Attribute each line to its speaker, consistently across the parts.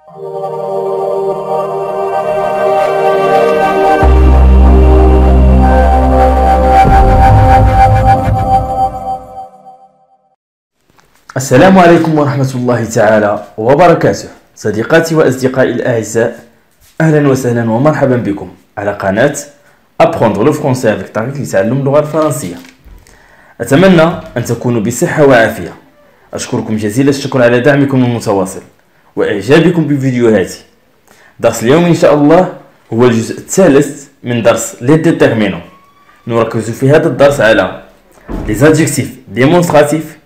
Speaker 1: السلام عليكم ورحمة الله تعالى وبركاته. صديقاتي وأصدقائي الأعزاء، أهلا وسهلا ومرحبا بكم على قناة Apprendre le français avec طريقة لتعلم اللغة الفرنسية. أتمنى أن تكونوا بصحة وعافية. أشكركم جزيل الشكر على دعمكم المتواصل وإعجابكم بفيديوهاتي. درس اليوم إن شاء الله هو الجزء الثالث من درس les déterminants. نركز في هذا الدرس على les adjectifs démonstratifs,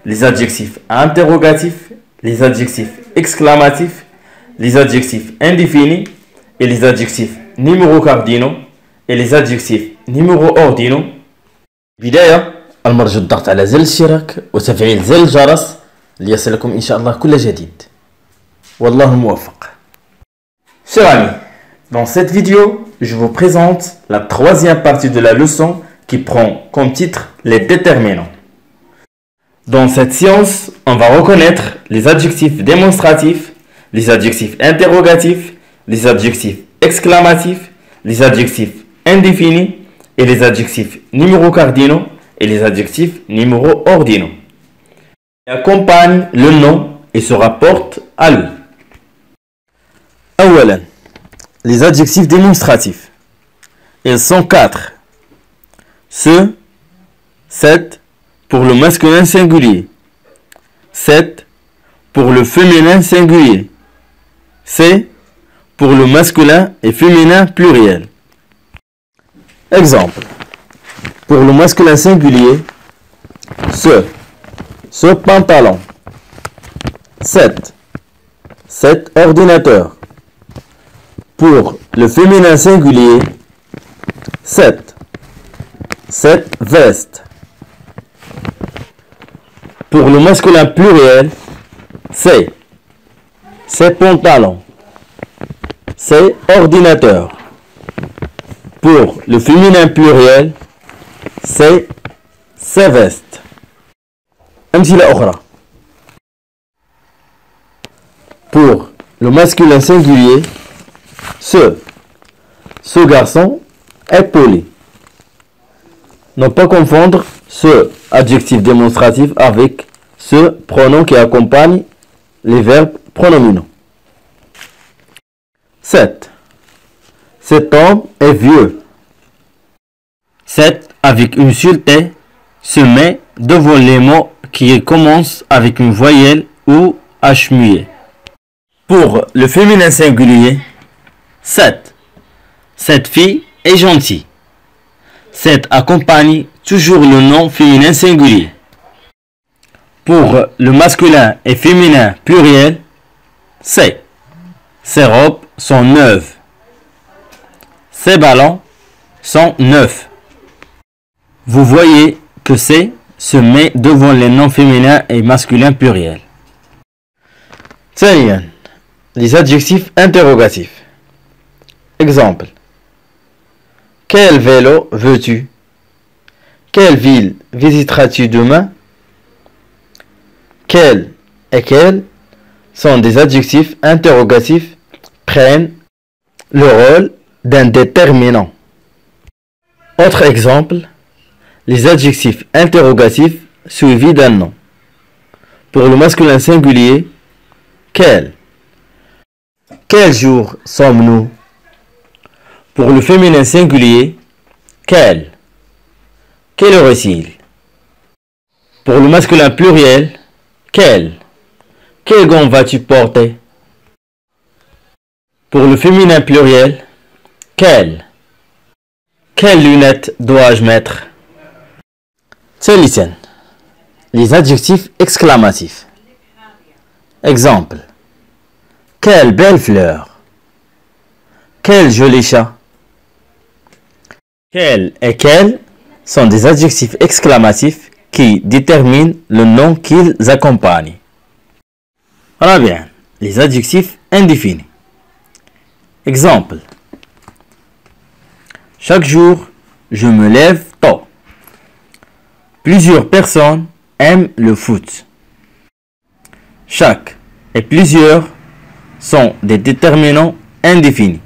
Speaker 1: les adjectifs interrogatifs, les adjectifs exclamatifs, les adjectifs indéfinis et les adjectifs numéro cardinaux et les adjectifs numéro ordinaux. بداية المرجو الضغط على زر الاشتراك وتفعيل زر الجرس ليصلكم إن شاء الله كل جديد. والله الموفق. Chers amis, dans cette vidéo, je vous présente la troisième partie de la leçon qui prend comme titre les déterminants. Dans cette séance, on va reconnaître les adjectifs démonstratifs, les adjectifs interrogatifs, les adjectifs exclamatifs, les adjectifs indéfinis et les adjectifs numéro cardinaux et les adjectifs numéro ordinaux. Ils accompagnent le nom et se rapportent à lui. أولا, les adjectifs démonstratifs. Ils sont 4. Ce, cette, pour le masculin singulier. 7 pour le féminin singulier. C'est pour le masculin et féminin pluriel. Exemple. Pour le masculin singulier, ce pantalon. 7 ordinateur. Pour le féminin singulier, 7 veste. Pour le masculin pluriel, c'est pantalon. C'est ordinateur. Pour le féminin pluriel, c'est veste. أمثلة أخرى. Pour le masculin singulier, ce garçon est poli. Ne pas confondre ce adjectif démonstratif avec ce pronom qui accompagne les verbes pronominaux. 7. Cet homme est vieux. 7 avec une seule T se met devant les mots qui commencent avec une voyelle ou H muet. Pour le féminin singulier, 7. Cette fille est gentille. 7 accompagne toujours le nom féminin singulier. Pour le masculin et féminin pluriel, ces robes sont neuves. Ces ballons sont neufs. Vous voyez que c'est se met devant les noms féminins et masculins pluriels. ثانيا, les adjectifs interrogatifs. Exemple. Quel vélo veux-tu? Quelle ville visiteras-tu demain? Quel et quel sont des adjectifs interrogatifs, prennent le rôle d'un déterminant. Autre exemple, les adjectifs interrogatifs suivis d'un nom. Pour le masculin singulier, quel? Quel jour sommes-nous? Pour le féminin singulier, quelle? Quelle heure est-il? Pour le masculin pluriel, quel? Quel gant vas-tu porter? Pour le féminin pluriel, quelle? Quelles lunettes dois-je mettre? ثالثا, les adjectifs exclamatifs. Exemple. Quelle belle fleur! Quel joli chat! Quel et quel sont des adjectifs exclamatifs qui déterminent le nom qu'ils accompagnent. رابعا, les adjectifs indéfinis. Exemple. Chaque jour, je me lève tôt. Plusieurs personnes aiment le foot. Chaque et plusieurs sont des déterminants indéfinis.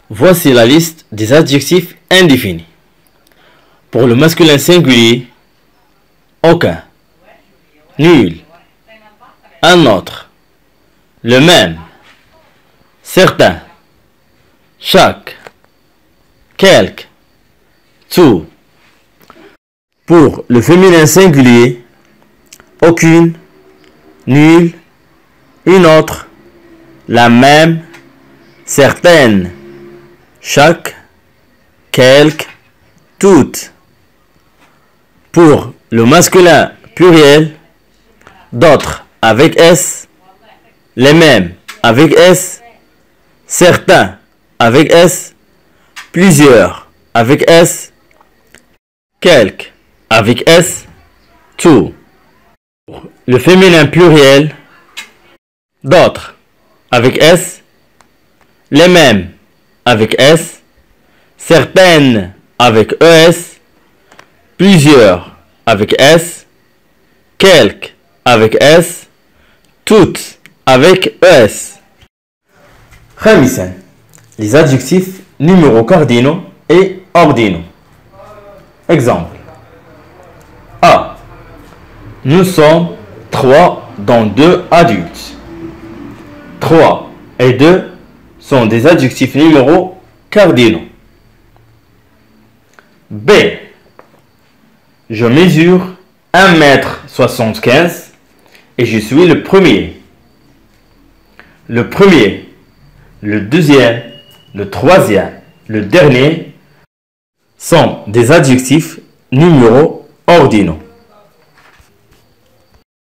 Speaker 1: Voici la liste des adjectifs indéfinis. Pour le masculin singulier, aucun, nul, un autre, le même, certain, chaque, quelque, tout. Pour le féminin singulier, aucune, nulle, une autre, la même, certaine, chaque, quelque, toutes. Pour le masculin pluriel, d'autres avec S, les mêmes avec S, certains avec S, plusieurs avec S, quelques avec S, tout. Pour le féminin pluriel, d'autres avec S, les mêmes avec S, certaines avec ES, plusieurs avec S, quelques avec S, toutes avec ES. خامسا, les adjectifs numéros cardinaux et ordinaux. Exemple. A. Nous sommes 3 dont 2 adultes. 3 et 2 sont des adjectifs numéros cardinaux. B. Je mesure 1,75 m et je suis le premier. Le premier, le deuxième, le troisième, le dernier sont des adjectifs numéros ordinaux.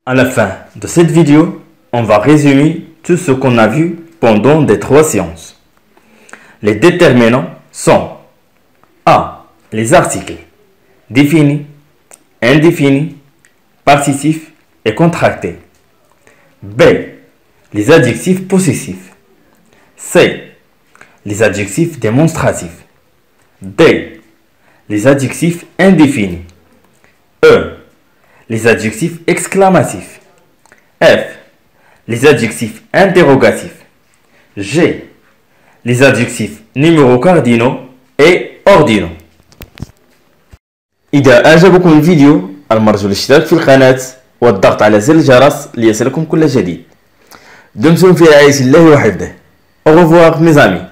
Speaker 1: À la fin de cette vidéo, on va résumer tout ce qu'on a vu pendant les 3 séances. Les déterminants sont A. Les articles définis, indéfinis, partitifs et contractés. B. Les adjectifs possessifs. C. Les adjectifs démonstratifs. D. Les adjectifs indéfinis. E. Les adjectifs exclamatifs. F. Les adjectifs interrogatifs. G. Les adjectifs numéros cardinaux et ordinaux. إذا أعجبكم الفيديو المرجو الاشتراك في القناة والضغط على زر الجرس ليصلكم كل جديد. دمتم في رعاية الله وحفظه. Au revoir mes amis.